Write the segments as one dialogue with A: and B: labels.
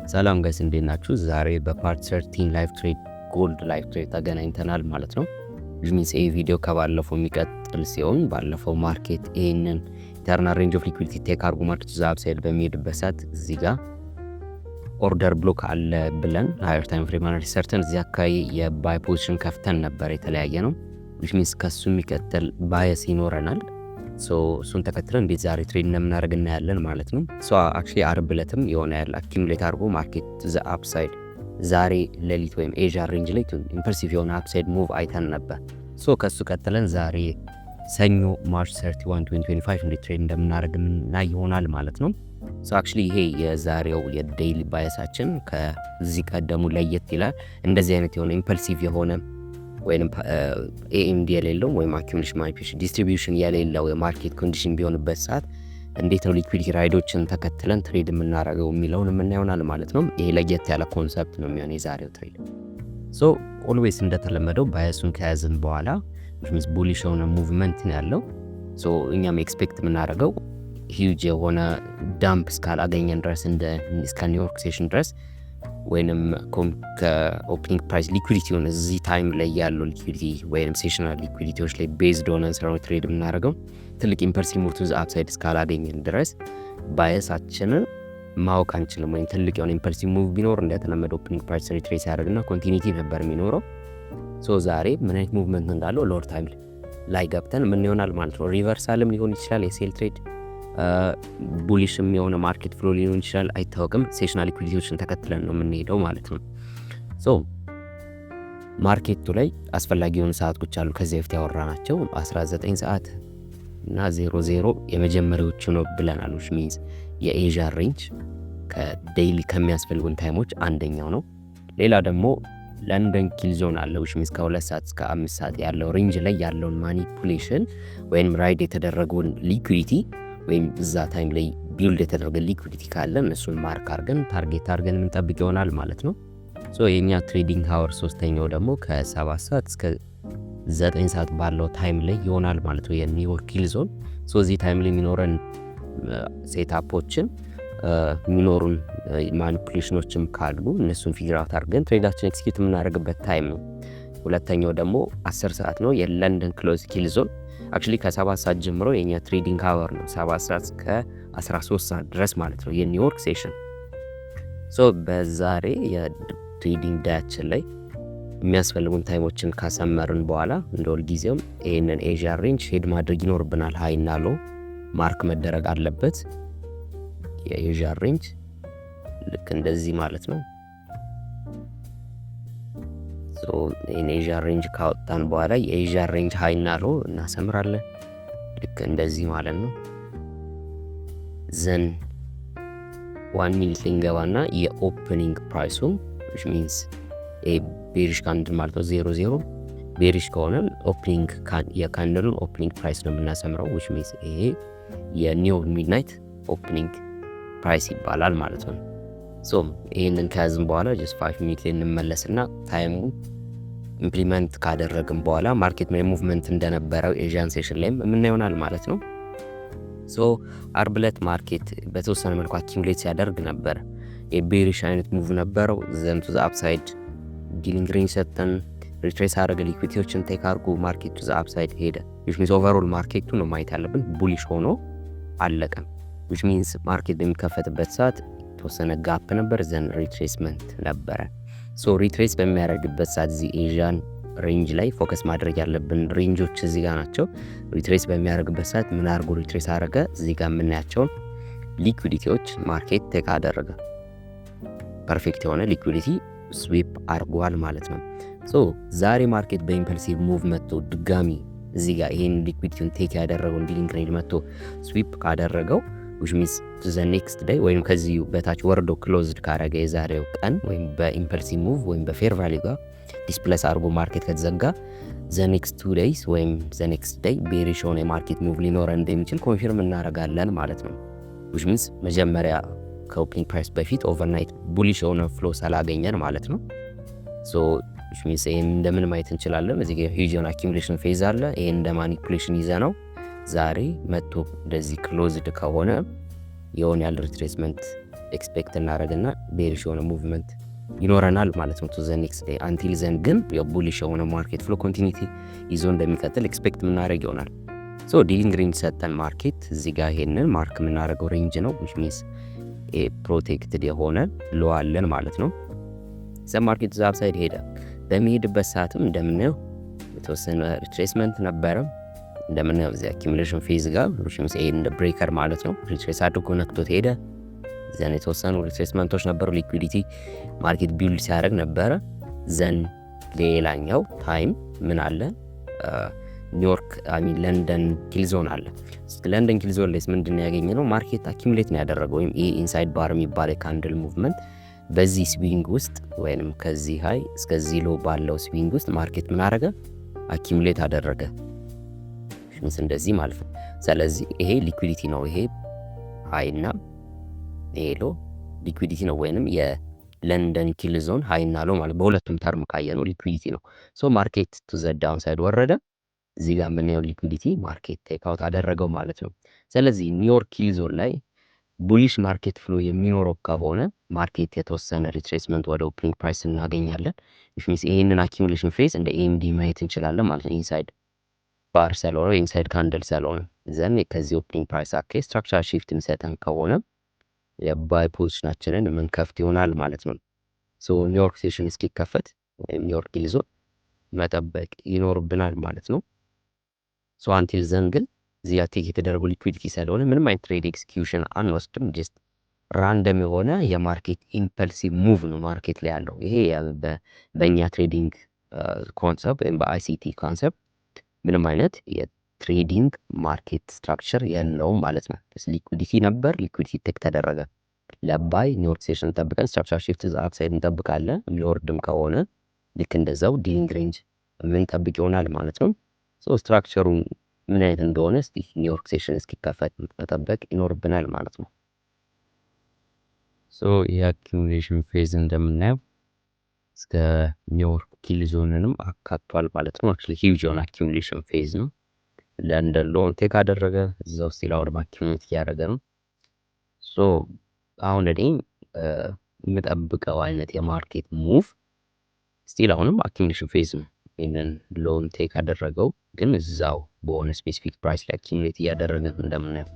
A: ሰላም ጋይስ እንዴት ናችሁ? ዛሬ በፓርት 13 ላይቭ ትሬድ ጎልድ ላይቭ ትሬድ ተገናኝተናል ማለት ነው። ጅሚስ ኤ ቪዲዮ ከባለፈው የሚቀጥል ሲሆን ባለፈው ማርኬት ይሄንን ኢተርናል ሬንጅ ኦፍ ሊኩዊዲቲ ቴክ አርጉ ማርኬት ዛብ ሳይድ በሚሄድበት ሰዓት እዚህ ጋር ኦርደር ብሎክ አለ ብለን ሃየር ታይም ፍሬም አናሊሲስ ሰርተን እዚህ አካባቢ የባይ ፖዚሽን ከፍተን ነበር የተለያየ ነው። ጅሚስ ከሱ የሚቀጥል ባየስ ይኖረናል። እሱን ተከትለን እንዴት ዛሬ ትሬድ እንደምናደርግ እናያለን ማለት ነው። አክቹሊ አርብ ዕለትም የሆነ ያለ አኪሙሌት አድርጎ ማርኬት ዘ አፕሳይድ ዛሬ ሌሊት ወይም ኤዥያ ሬንጅ ላይ ኢምፐልሲቭ የሆነ አፕሳይድ ሙቭ አይተን ነበር። ከሱ ቀጥለን ዛሬ ሰኞ ማርች 31 2025 እንዴት ትሬድ እንደምናደርግ እናይ ይሆናል ማለት ነው። አክቹሊ ይሄ የዛሬው የዴይሊ ባየሳችን ከዚህ ቀደሙ ለየት ይላል። እንደዚህ አይነት የሆነ ኢምፐልሲቭ የሆነ ወይም ኤኤምዲ የሌለው ወይም አኪሙሌሽን ማኒፑሌሽን ዲስትሪቢዩሽን የሌለው የማርኬት ኮንዲሽን ቢሆንበት ሰዓት እንዴት ነው ሊኩዊዲቲ ራይዶችን ተከትለን ትሬድ የምናደርገው የሚለውን የምናየውናል ማለት ነው። ይሄ ለየት ያለ ኮንሰፕት ነው የሚሆነው የዛሬው ትሬድ። ኦልዌይስ እንደተለመደው ባየሱን ከያዝን በኋላ ቡሊሽ የሆነ ሙቭመንት ነው ያለው። እኛም ኤክስፔክት የምናደርገው ሂውጅ የሆነ ዳምፕ እስካላገኘን ድረስ እስከ ኒውዮርክ ሴሽን ድረስ ወይንም ከኦፕኒንግ ፕራይስ ሊኩዊዲቲውን እዚህ ታይም ላይ ያለው ሊኩዊዲቲ ወይንም ሴሽናል ሊኩዊዲቲዎች ላይ ቤዝድ ሆነን ስራው ትሬድ የምናደርገው ትልቅ ኢምፐልሲቭ ሙቭ ቱ ዘ አፕሳይድ እስካላገኘን ድረስ ባየሳችንን ማወቅ አንችልም። ወይም ትልቅ የሆነ ኢምፐልሲቭ ሙቭ ቢኖር እንደተለመደ ኦፕኒንግ ፕራይስ ሪትሬስ ያደርግና ኮንቲኒቲ ነበር የሚኖረው። ዛሬ ምን አይነት ሙቭመንት እንዳለው ሎወር ታይም ላይ ገብተን ምን ይሆናል ማለት ነው። ሪቨርሳልም ሊሆን ይችላል የሴል ትሬድ ቡሊሽም የሆነ ማርኬት ፍሎ ሊሆን ይችላል፣ አይታወቅም። ሴሽናል ሊኩዊዲቲዎችን ተከትለን ነው የምንሄደው ማለት ነው። ማርኬቱ ላይ አስፈላጊ የሆኑ ሰዓቶች አሉ። ከዚህ በፊት ያወራናቸው 19 ሰዓት እና 00 የመጀመሪያዎቹ ነው ብለናል። which means የኤዥያ ሬንጅ ከዴይሊ ከሚያስፈልጉን ታይሞች አንደኛው ነው። ሌላ ደግሞ ለንደን ኪል ዞን አለ which means ከ2 ሰዓት እስከ 5 ሰዓት ያለው ሬንጅ ላይ ያለውን ማኒፑሌሽን ወይም ራይድ የተደረገውን ሊኩዊዲቲ ወይም እዛ ታይም ላይ ቢልድ የተደረገ ሊኩዊዲቲ ካለ እሱን ማርክ አድርገን ታርጌት አድርገን የምንጠብቅ ይሆናል ማለት ነው። የኛ ትሬዲንግ ሃወር ሶስተኛው ደግሞ ከ7 ሰዓት እስከ 9 ሰዓት ባለው ታይም ላይ ይሆናል ማለት ነው፣ የኒውዮርክ ኪል ዞን። እዚህ ታይም ላይ የሚኖረን ሴትአፖችን የሚኖሩን ማኒፑሌሽኖችም ካሉ እነሱን ፊግር አውት አድርገን ትሬዳችን ኤክስኪዩት የምናደርግበት ታይም ነው። ሁለተኛው ደግሞ 10 ሰዓት ነው የለንደን ክሎዝ ኪል ዞን። አክቹሊ ከ7 ሰዓት ጀምሮ የኛ ትሬዲንግ ሃወር ነው 7 ሰዓት እስከ 13 ሰዓት ድረስ ማለት ነው የኒውዮርክ ሴሽን። በዛሬ የትሬዲንግ ዳያችን ላይ የሚያስፈልጉን ታይሞችን ካሰመርን በኋላ እንደ ሁልጊዜውም ይህንን ኤዥያ ሬንጅ ሄድ ማድረግ ይኖርብናል። ሃይና ሎ ማርክ መደረግ አለበት። የኤዥያ ሬንጅ ልክ እንደዚህ ማለት ነው። የኤዥያ ሬንጅ ካወጣን በኋላ የኤዥያ ሬንጅ ሃይና ሎ እናሰምራለን ልክ እንደዚህ ማለት ነው። ዘን 1 ሚኒት ላይ እንገባና የኦፕኒንግ ፕራይሱ which means ቤሪሽ ካንድል ማለት ነው 00 ቤሪሽ ከሆነ ኦፕኒንግ የካንድሉን ኦፕኒንግ ፕራይስ ነው የምናሰምረው which means ይሄ የኒው ሚድናይት ኦፕኒንግ ፕራይስ ይባላል ማለት ነው። ይህንን ከያዝን በኋላ ጀስት 5 ሚኒት ላይ እንመለስና ታይሙ ኢምፕሊመንት ካደረግን በኋላ ማርኬት ምን ሙቭመንት እንደነበረው ኤዥያን ሴሽን ላይም የምናየውናል ማለት ነው። አርብ ዕለት ማርኬት በተወሰነ መልኩ አኪሙሌት ሲያደርግ ነበር። የቤሪሽ አይነት ሙቭ ነበረው። ዘን ቱ ዘ አፕሳይድ ዲሊንግ ሬንጅ ሰጥተን ሪትሬስ አደረገ፣ ሊኩዊዲቲዎችን ቴክ አድርጎ ማርኬት ቱ ዘ አፕሳይድ ሄደ። which means ኦቨርኦል ማርኬቱ ነው ማየት ያለብን ቡሊሽ ሆኖ አለቀም። which means ማርኬት በሚከፈትበት ሰዓት የተወሰነ ጋፕ ነበር፣ ዘን ሪትሬስመንት ነበረ። ሪትሬስ በሚያደርግበት ሰዓት እዚህ ኤዥያን ሬንጅ ላይ ፎከስ ማድረግ ያለብን ሬንጆች እዚህ ጋር ናቸው። ሪትሬስ በሚያደርግበት ሰዓት ምን አድርጎ ሪትሬስ አደረገ? እዚህ ጋር የምናያቸውን ሊኩዊዲቲዎች ማርኬት ቴክ አደረገ። ፐርፌክት የሆነ ሊኩዊዲቲ ስዊፕ አድርጓል ማለት ነው። ዛሬ ማርኬት በኢምፐልሲቭ ሙቭ መጥቶ ድጋሚ እዚህ ጋር ይሄን ሊኩዊዲቲውን ቴክ ያደረገውን ዲሊንግ ሬንጅ መጥቶ ስዊፕ ካደረገው which means the next day ወይም ከዚህ በታች ወርዶ ክሎዝድ ካረገ የዛሬው ቀን ወይም በኢምፐልሲቭ ሙቭ ወይም በፌር ቫልዩ ጋር ዲስፕሌስ አድርጎ ማርኬት ከተዘጋ the next 2 days ወይም the next day ቤሪሽ የሆነ የማርኬት ሙቭ ሊኖረን እንደሚችል ኮንፊርም እናደርጋለን ማለት ነው። which means መጀመሪያ ከኦፕኒንግ ፕራይስ በፊት ኦቨርናይት ቡሊሽ የሆነ ፍሎ ስላገኘን ማለት ነው። which means ይሄን እንደምን ማየት እንችላለን? እዚህ ጋር ሂውጅ የሆነ አኪሙሌሽን ፌዝ አለ። ይሄን እንደ ማኒፑሌሽን ይዘ ነው ዛሬ መጥቶ እንደዚህ ክሎዝድ ከሆነ የሆነ ያለ ሪትሬስመንት ኤክስፔክት እናደርግና ቤሪሽ የሆነ ሙቭመንት ይኖረናል ማለት ነው ቱ ዘ ኔክስት ዴይ። አንቲል ዘን ግን የቡሊሽ የሆነ ማርኬት ፍሎ ኮንቲኒቲ ይዞ እንደሚቀጥል ኤክስፔክት የምናደርግ ይሆናል። ሶ ዲሊንግ ሬንጅ ሰጠን ማርኬት እዚህ ጋር ይሄንን ማርክ የምናደርገው ሬንጅ ነው which means ፕሮቴክትድ የሆነ ሎ አለን ማለት ነው። ዘ ማርኬት ዛብ ሳይድ ሄደ። በሚሄድበት ሰዓትም እንደምናየው የተወሰነ ሪትሬስመንት ነበረ። እንደምናየው እዚህ አኪሙሌሽን ፌዝ ጋር which means ይሄ እንደ ብሬከር ማለት ነው ሪትሬስ አድርጎ ነክቶት ሄደ። ዘን የተወሰኑ ሪትሬስመንቶች ነበሩ። ሊኩዊዲቲ ማርኬት ቢልድ ሲያደርግ ነበረ። ዘን ሌላኛው ታይም ምን አለ ኒውዮርክ ለንደን ኪልዞን አለ። ለንደን ኪልዞን ሌስ ምንድን ነው ያገኘነው? ማርኬት አኪሙሌት ነው ያደረገው ወይም ይሄ ኢንሳይድ ባር የሚባል ካንድል ሙቭመንት በዚህ ስዊንግ ውስጥ ወይም ከዚህ ሃይ እስከዚህ ሎ ባለው ስዊንግ ውስጥ ማርኬት ምን አደረገ? አኪሙሌት አደረገ እንደዚህ ማለት ነው። ስለዚህ ይሄ ሊኩዊዲቲ ነው። ይሄ ሃይ እና ይሄ ሎ ሊኩዊዲቲ ነው ወይንም የለንደን ኪልዞን ሃይ እና ሎ ማለት በሁለቱም ተርም ካየነው ሊኩዊዲቲ ነው። ሶ ማርኬት ቱ ዘ ዳውን ሳይድ ወረደ። እዚህ ጋር የምናየው ሊኩዊዲቲ ማርኬት ቴክ አውት አደረገው ማለት ነው። ስለዚህ ኒውዮርክ ኪልዞን ላይ ቡሊሽ ማርኬት ፍሎ የሚኖረው ከሆነ ማርኬት የተወሰነ ሪትሬስመንት ወደ ኦፕኒንግ ፕራይስ እናገኛለን። ሚንስ ይሄንን አኪሙሌሽን ፌዝ እንደ ኤምዲ ማየት እንችላለን ማለት ነው። ኢንሳይድ ባር ስለሆነ ኢንሳይድ ካንድል ስለሆነ ዘን ከዚህ ኦፕኒንግ ፕራይስ አኬ ስትራክቸራል ሺፍት የሚሰጠን ከሆነ የባይ ፖዚሽናችንን የምንከፍት ይሆናል ማለት ነው። ሶ ኒውዮርክ ሴሽን እስኪከፈት ወይም ኒውዮርክ ኪልዞን መጠበቅ ይኖርብናል ማለት ነው። ሶ አንቲል ዘን ግን እዚህ ቴክ የተደረጉ ሊኩዊዲቲ ስለሆነ ምንም አይነት ትሬድ ኤክስኪዩሽን አንወስድም። ጀስት ራንደም የሆነ የማርኬት ኢምፐልሲቭ ሙቭ ነው ማርኬት ላይ ያለው። ይሄ በእኛ ትሬዲንግ ኮንሰፕት ወይም በአይሲቲ ኮንሰፕት ምንም አይነት የትሬዲንግ ማርኬት ስትራክቸር የለውም ማለት ነው። ሊኩዊዲቲ ነበር፣ ሊኩዊዲቲ ቴክ ተደረገ። ለባይ ኒውዮርክ ሴሽን እንጠብቀን ስትራክቸር ሺፍት አፕሳይድ እንጠብቃለን። የሚወርድም ከሆነ ልክ እንደዛው ዲሊንግ ሬንጅ የምንጠብቅ ይሆናል ማለት ነው። ሶ ስትራክቸሩ ምን አይነት እንደሆነ እስቲ ኒውዮርክ ሴሽን እስኪከፈት መጠበቅ ይኖርብናል ማለት ነው። ሶ የአኪሙሌሽን ፌዝ እንደምናየው እስከ ኒውዮርክ ኪልዞንንም አካቷል ማለት ነው። አክቹዋሊ ሂውጅ የሆነ አኪሙሌሽን ፌዝ ነው። ለንደን ሎን ቴክ አደረገ፣ እዛው ስቲል አውድ አኪሙሌት እያደረገ ነው። ሶ አሁን እኔ የምጠብቀው አይነት የማርኬት ሙቭ ስቲል አሁንም አኪሙሌሽን ፌዝ ነው። ይህንን ሎን ቴክ አደረገው ግን እዛው በሆነ ስፔሲፊክ ፕራይስ ላይ አኪሙሌት እያደረገ እንደምናየው።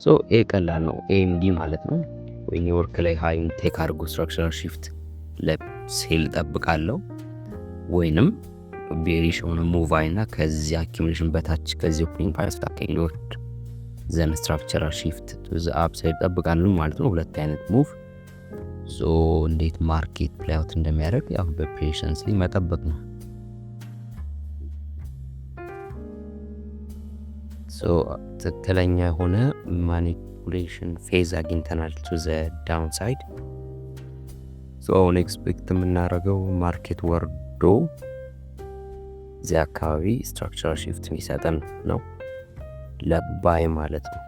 A: ሶ ይሄ ቀላል ነው። ኤምዲ ማለት ነው ወይ ኒውዮርክ ላይ ሃይም ቴክ አድርጎ ስትራክቸራል ሺፍት ለሴል ጠብቃለሁ ወይንም ቤሪሽ የሆነ ሙቭ አይና ከዚህ አኪሙሌሽን በታች ከዚህ ኦፕኒንግ ፕራይስ ታከኝ ሊወርድ ዘን ስትራክቸራል ሺፍት ቱ ዘ አፕሳይድ ጠብቃለሁ ማለት ነው። ሁለት አይነት ሙቭ። ሶ እንዴት ማርኬት ፕሌይ አውት እንደሚያደርግ ያው በፔሸንስሊ መጠበቅ ነው። ሶ ትክክለኛ የሆነ ማኒፑሌሽን ፌዝ አግኝተናል ቱ ዘ ዳውን ሳይድ። ሶ አሁን ኤክስፔክት የምናደርገው ማርኬት ወርዶ እዚህ አካባቢ ስትራክቸራል ሺፍት የሚሰጠን ነው ለባይ ማለት ነው።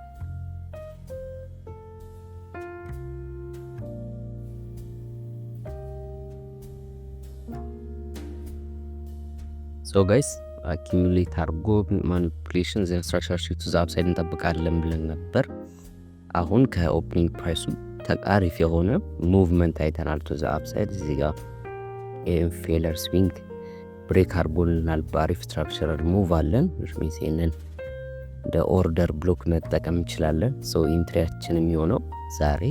A: ሶ ጋይስ አኪሙሌት አድርጎ ማኒፑሌሽን ዘን ስትራክቸራል ሺፍት ቱ ዘ አፕሳይድ እንጠብቃለን ብለን ነበር። አሁን ከኦፕኒንግ ፕራይሱ ተቃሪፍ የሆነ ሙቭመንት አይተናል ቱ ዘ አፕሳይድ። እዚህ ጋር ፌለር ስዊንግ ብሬክ አርጎልናል። በአሪፍ ስትራክቸራል ሙቭ አለን። ይህንን እንደ ኦርደር ብሎክ መጠቀም እንችላለን። ሶ ኢንትሪያችን የሚሆነው ዛሬ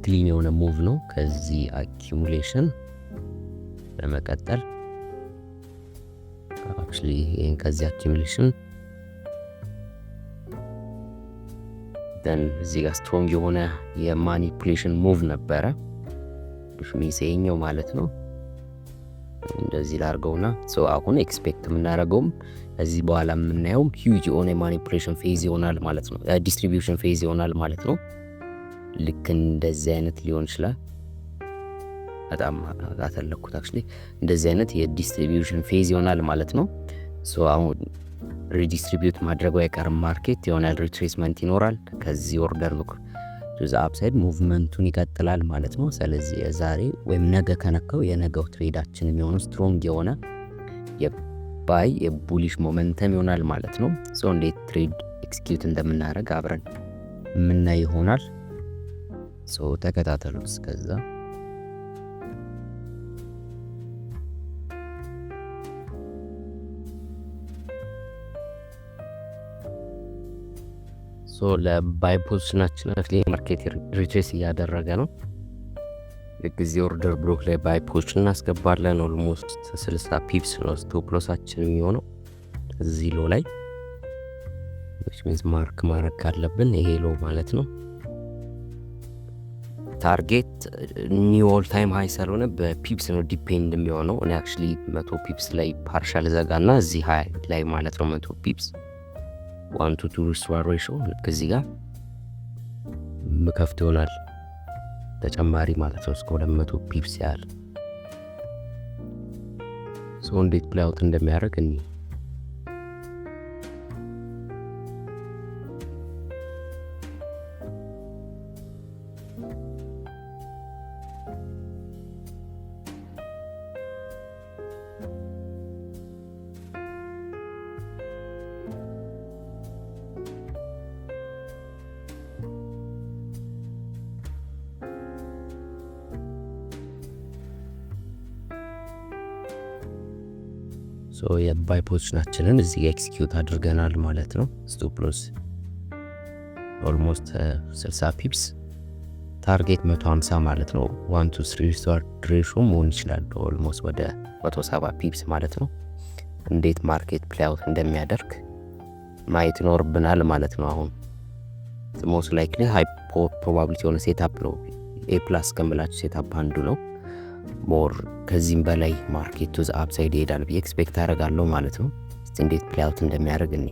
A: ክሊን የሆነ ሙቭ ነው ከዚህ አኪሙሌሽን ለመቀጠል አክቹሊ ይሄን ከዚህ አኪሙሌሽን ደን እዚህ ጋር ስትሮንግ የሆነ የማኒፑሌሽን ሙቭ ነበረ ይሄኛው ማለት ነው። እንደዚህ ላርገውና ሶ አሁን ኤክስፔክት የምናደርገውም እዚህ በኋላ የምናየውም ሂውጅ የሆነ የማኒፑሌሽን ፌዝ ይሆናል ማለት ነው። ዲስትሪቢዩሽን ፌዝ ይሆናል ማለት ነው። ልክ እንደዚህ አይነት ሊሆን ይችላል። በጣም አተለኩት አክቹሊ እንደዚህ አይነት የዲስትሪቢዩሽን ፌዝ ይሆናል ማለት ነው። ሶ አሁን ሪዲስትሪቢዩት ማድረጉ አይቀርም። ማርኬት ይሆናል ሪትሬስመንት ይኖራል። ከዚህ ኦርደር ሉክ ቱ ዘ አፕሳይድ ሙቭመንቱን ይቀጥላል ማለት ነው። ስለዚህ የዛሬ ወይም ነገ ከነካው የነገው ትሬዳችን የሚሆነው ስትሮንግ የሆነ የባይ የቡሊሽ ሞመንተም ይሆናል ማለት ነው። ሶ እንዴት ትሬድ ኤክስኪዩት እንደምናደርግ አብረን የምናይ ይሆናል። ተከታተሉት እስከዛ። ለባይ ፖዚሽናችን ማርኬት ሪትሬስ እያደረገ ነው። የጊዜ ኦርደር ብሎክ ላይ ባይ ፖዚሽን እናስገባለን። ኦልሞስት 60 ፒፕስ ነው ስቶፕ ሎሳችን የሚሆነው እዚህ ሎ ላይ which means ማርክ ማድረግ ካለብን ይሄ ሎ ማለት ነው። ታርጌት ኒው ኦል ታይም ሃይ ስለሆነ በፒፕስ ነው ዲፔንድ የሚሆነው። እኔ አክቹሊ 100 ፒፕስ ላይ ፓርሻል ዘጋና እዚህ ሃይ ላይ ማለት ነው 100 ፒፕስ 1 to 2 ስዋር ሬሽዮ ልክ እዚህ ጋር ምከፍት ይሆናል ተጨማሪ ማለት ነው እስከ 200 ፒፕስ ያህል። እንዴት ፕሌይ አውት እንደሚያደርግ እኔ የባይ ፖዚሽናችንን እዚህ ኤክስኪዩት አድርገናል ማለት ነው። ስቶፕ ሎስ ኦልሞስት 60 ፒፕስ ታርጌት 150 ማለት ነው። 1 to 3 ስታር ሬሽዮ መሆን ይችላል ኦልሞስት ወደ 170 ፒፕስ ማለት ነው። እንዴት ማርኬት ፕሌይ አውት እንደሚያደርግ ማየት ይኖርብናል ማለት ነው። አሁን ሞስት ላይክሊ ሃይ ፕሮባቢሊቲ የሆነ ሴታፕ ነው። ኤ ፕላስ ከምላችሁ ሴታፕ አንዱ ነው። ሞር ከዚህም በላይ ማርኬቱ አፕሳይድ ይሄዳል ብዬ ኤክስፔክት አደርጋለሁ ማለት ነው። እስቲ እንዴት ፕሌይ አውት እንደሚያደርግ እኔ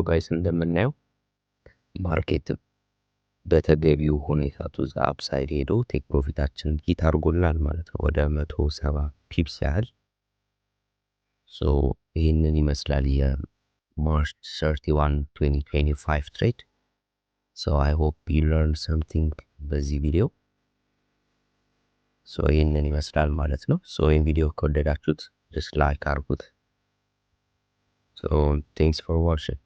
A: ጋይስ እንደምናየው ማርኬት በተገቢው ሁኔታ ቱዛ አፕሳይድ ሄዶ ቴክ ፕሮፊታችን ሂት አድርጎልናል ማለት ነው ወደ 170 ፒፕስ ያህል። ይህንን ይመስላል የማርች 31 2025 ትሬድ። I hope you learned something በዚህ ቪዲዮ። ይህንን ይመስላል ማለት ነው። ይህን ቪዲዮ ከወደዳችሁት ዲስላይክ አድርጉት። Thanks for watching.